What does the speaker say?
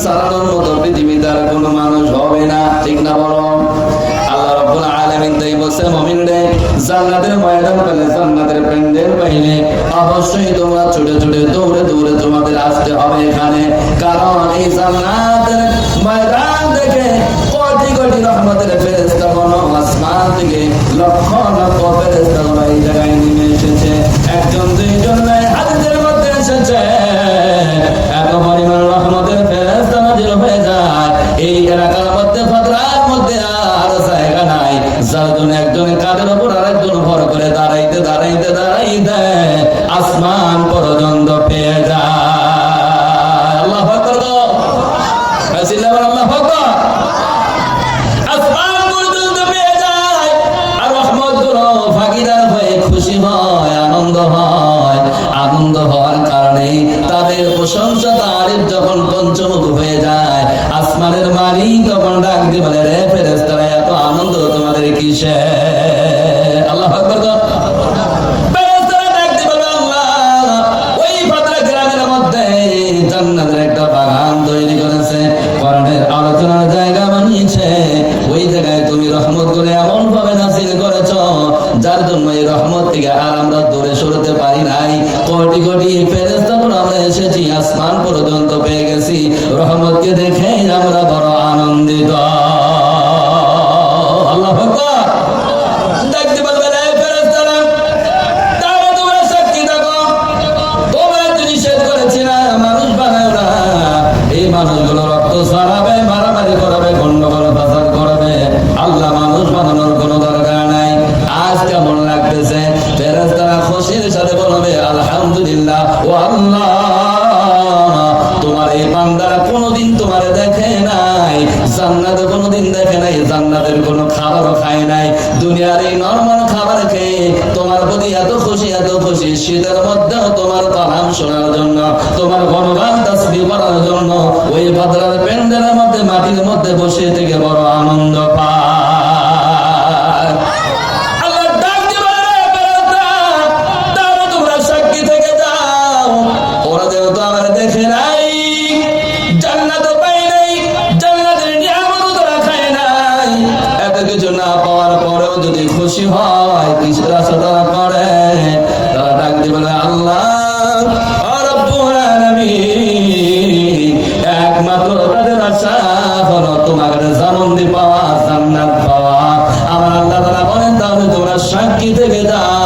সারানোর মতো পৃথিবীতে আর কোনো মানুষ হবে না, ঠিক না বলো? আল্লাহ রাব্বুল আলামিন তাই বলছে, মুমিনরে জান্নাতের ময়দান পেলে, জান্নাতের প্যান্ডেল পাইলে অবশ্যই তোমরা ছুটে ছুটে দৌড়ে দৌড়ে তোমাদের আসতে হবে এখানে। কারণ এই জান্নাতের ময়দান থেকে কোটি কোটি রহমতের ফেরেশতাগণ আসমান থেকে লক্ষ লক্ষ ফেরেশতাগণ এই জায়গায় নেমে এসেছে। একজন দুইজন নয়, হাদিসের মধ্যে এসেছে এত পরিমাণ রহমতের ফেরেশতা নাযিল হয়ে যায় এই এলাকার মধ্যে, ফাদরার মধ্যে আর জায়গা নাই যার জন্য একজনের কাঁধের উপর আরেকজন ভর করে দাঁড়াইতে দাঁড়াইতে দাঁড়াইতে আসমান পর্যন্ত পেয়ে যায়। আল্লাহু আকবার, আল্লাহু আকবার। আসমান পর্যন্ত পেয়ে যায় আর রহমতগুলো ভাগীদার হয়ে খুশি হয়, আনন্দ হয়। আনন্দ হওয়ার কারণে তাদের প্রশংসা তারিফ যখন পঞ্চমুখ হয়ে যায়, আসমানের মালিক তখন ডাক দিয়ে বলে, রে ফেরেশতারা, এত আনন্দ তোমাদের কিসে? আল্লাহু আকবার। ফেরেশতারা ডাক দিয়ে বলে, আল্লাহ ওই ফাদরা গ্রামের মধ্যে জান্নাতের একটা বাগান তৈরি করেছে, কোরআনের আলোচনার জায়গা বানিয়েছে। ওই জায়গায় তুমি রহমত করে এমন ভাবে নাযিল করেছো যার জন্য এই রহমত থেকে আর আমরা দূরে সরতে পারি নাই। কোটি কোটি ফেরেশতাগণ আমরা এসেছি, আসমান পর্যন্ত পেয়ে গেছি, রহমতকে দেখে আমরা বড় আনন্দিত। আল্লাহু আকবার। দেখতে পারবেন এই ফেরেশতারা, তারা তোমরা সাক্ষী থাকো, তোমরা তো নিষেধ করেছি না মানুষ বানাও না। এই মানুষগুলো রক্ত ছড়াবে, মারামারি করবে, গন্ডগোল ফাসাদ করবে। আল্লাহ মানুষ বানানোর কোনো দরকার নাই। আজ কেমন লাগতেছে? ফেরেশতারা খুশির সাথে বলবে, আলহামদুলিল্লাহ, ও আল্লাহ, তোমার এই বান্দারা কোনোদিন তোমার দেখে নাই, জান্নাতে কোনোদিন দেখে নাই, জান্নাতের কোনো খাবারও খায় নাই, দুনিয়ার এই নরমাল খাবার খেয়ে তোমার প্রতি এত খুশি, এত খুশি। শীতের মধ্যেও তোমার কালাম শোনার জন্য, তোমার গণগান তাসবিহ করার জন্য ওই ফাদরার প্যান্ডেলের মধ্যে, মাটির মধ্যে বসে থেকে বড় আনন্দ পায়। আল্লাহ ডাক দিয়ে বলে, ফেরেশতা, তারা তোমরা সাক্ষী থেকে যাও, ওরা যেহেতু আমার দেখে নাই, জান্নাতও পায় নাই, জান্নাতের নিয়ামতও তারা খায় নাই, এত কিছু না পাওয়ার পরেও যদি খুশি হয়, কিসের আশা তারা করে? তারা ডাক দিয়ে বলে, আল্লাহ রাব্বুল আলামিন, একমাত্র তাদের আশা হলো তোমার জান্নাত পাওয়া, জান্নাত পাওয়া। আমার আল্লাহ তাআলা বলেন, তাহলে তোমরা সাক্ষী থেকে যাও।